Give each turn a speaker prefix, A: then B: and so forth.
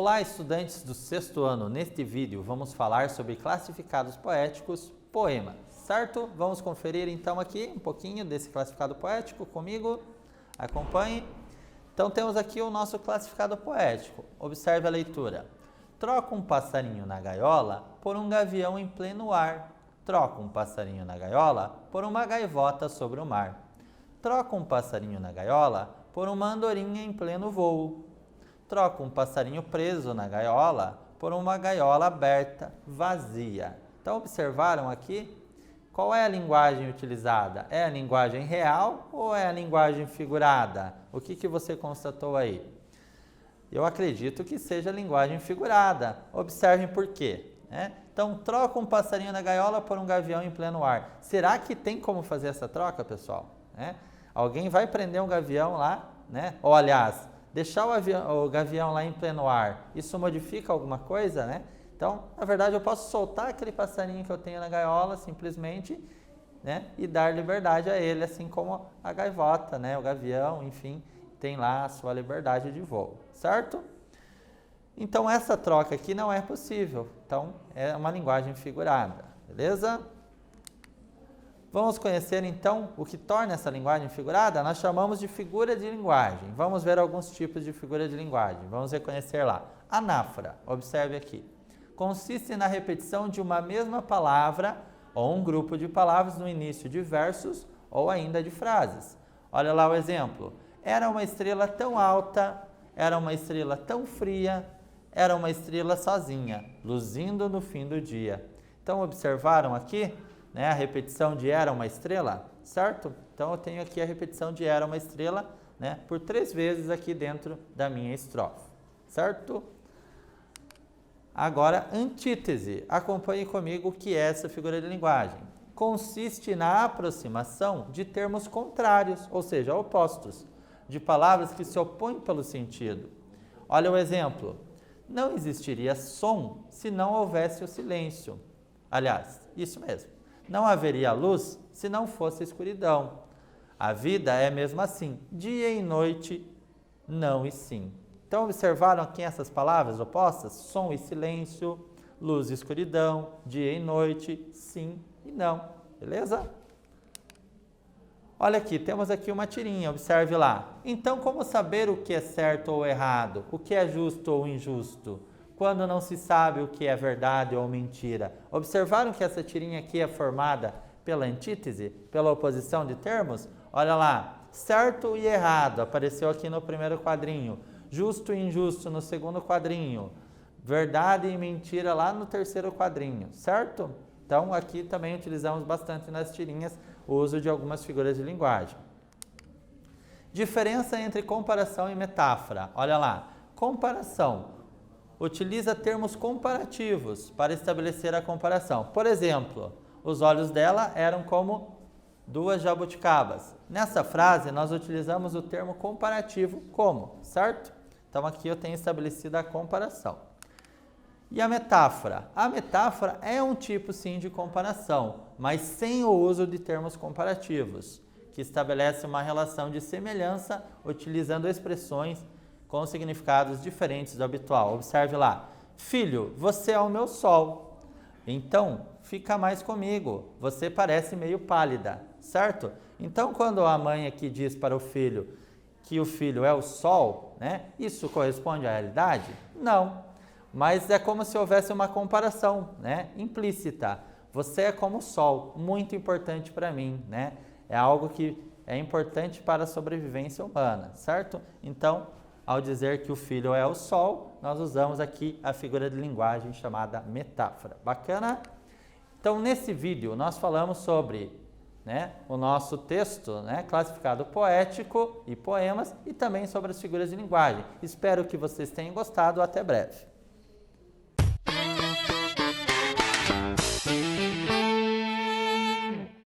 A: Olá, estudantes do sexto ano. Neste vídeo vamos falar sobre classificados poéticos, poema, certo? Vamos conferir então aqui um pouquinho desse classificado poético comigo. Acompanhe. Então temos aqui o nosso classificado poético. Observe a leitura. Troca um passarinho na gaiola por um gavião em pleno ar. Troca um passarinho na gaiola por uma gaivota sobre o mar. Troca um passarinho na gaiola por uma andorinha em pleno voo. Troca um passarinho preso na gaiola por uma gaiola aberta, vazia. Então, observaram aqui? Qual é a linguagem utilizada? É a linguagem real ou é a linguagem figurada? O que você constatou aí? Eu acredito que seja a linguagem figurada. Observem por quê. Então, troca um passarinho na gaiola por um gavião em pleno ar. Será que tem como fazer essa troca, pessoal? Alguém vai prender um gavião lá, ou aliás, deixar o gavião lá em pleno ar, isso modifica alguma coisa, Então, na verdade, eu posso soltar aquele passarinho que eu tenho na gaiola, simplesmente, e dar liberdade a ele, assim como a gaivota, o gavião, enfim, tem lá a sua liberdade de voo, certo? Então, essa troca aqui não é possível. Então, é uma linguagem figurada, beleza? Vamos conhecer, então, o que torna essa linguagem figurada? Nós chamamos de figura de linguagem. Vamos ver alguns tipos de figura de linguagem. Vamos reconhecer lá. Anáfora, observe aqui. Consiste na repetição de uma mesma palavra ou um grupo de palavras no início de versos ou ainda de frases. Olha lá o exemplo. Era uma estrela tão alta, era uma estrela tão fria, era uma estrela sozinha, luzindo no fim do dia. Então, observaram aqui? A repetição de era uma estrela, certo? Então, eu tenho aqui a repetição de era uma estrela, por 3 vezes aqui dentro da minha estrofe, certo? Agora, antítese. Acompanhe comigo o que é essa figura de linguagem. Consiste na aproximação de termos contrários, ou seja, opostos, de palavras que se opõem pelo sentido. Olha o exemplo. Não existiria som se não houvesse o silêncio. Aliás, isso mesmo. Não haveria luz se não fosse escuridão. A vida é mesmo assim, dia e noite, não e sim. Então, observaram aqui essas palavras opostas? Som e silêncio, luz e escuridão, dia e noite, sim e não. Beleza? Olha aqui, temos aqui uma tirinha, observe lá. Então, como saber o que é certo ou errado? O que é justo ou injusto? Quando não se sabe o que é verdade ou mentira. Observaram que essa tirinha aqui é formada pela antítese, pela oposição de termos? Olha lá, certo e errado, apareceu aqui no primeiro quadrinho. Justo e injusto no segundo quadrinho. Verdade e mentira lá no terceiro quadrinho, certo? Então, aqui também utilizamos bastante nas tirinhas o uso de algumas figuras de linguagem. Diferença entre comparação e metáfora. Olha lá, comparação. Utiliza termos comparativos para estabelecer a comparação. Por exemplo, os olhos dela eram como 2 jabuticabas. Nessa frase, nós utilizamos o termo comparativo como, certo? Então, aqui eu tenho estabelecido a comparação. E a metáfora? A metáfora é um tipo, sim, de comparação, mas sem o uso de termos comparativos, que estabelece uma relação de semelhança utilizando expressões com significados diferentes do habitual. Observe lá. Filho, você é o meu sol. Então, fica mais comigo. Você parece meio pálida, certo? Então, quando a mãe aqui diz para o filho que o filho é o sol, isso corresponde à realidade? Não. Mas é como se houvesse uma comparação, implícita. Você é como o sol, muito importante para mim, É algo que é importante para a sobrevivência humana, certo? Então, ao dizer que o filho é o sol, nós usamos aqui a figura de linguagem chamada metáfora. Bacana? Então, nesse vídeo, nós falamos sobre o nosso texto, classificado poético e poemas, e também sobre as figuras de linguagem. Espero que vocês tenham gostado. Até breve.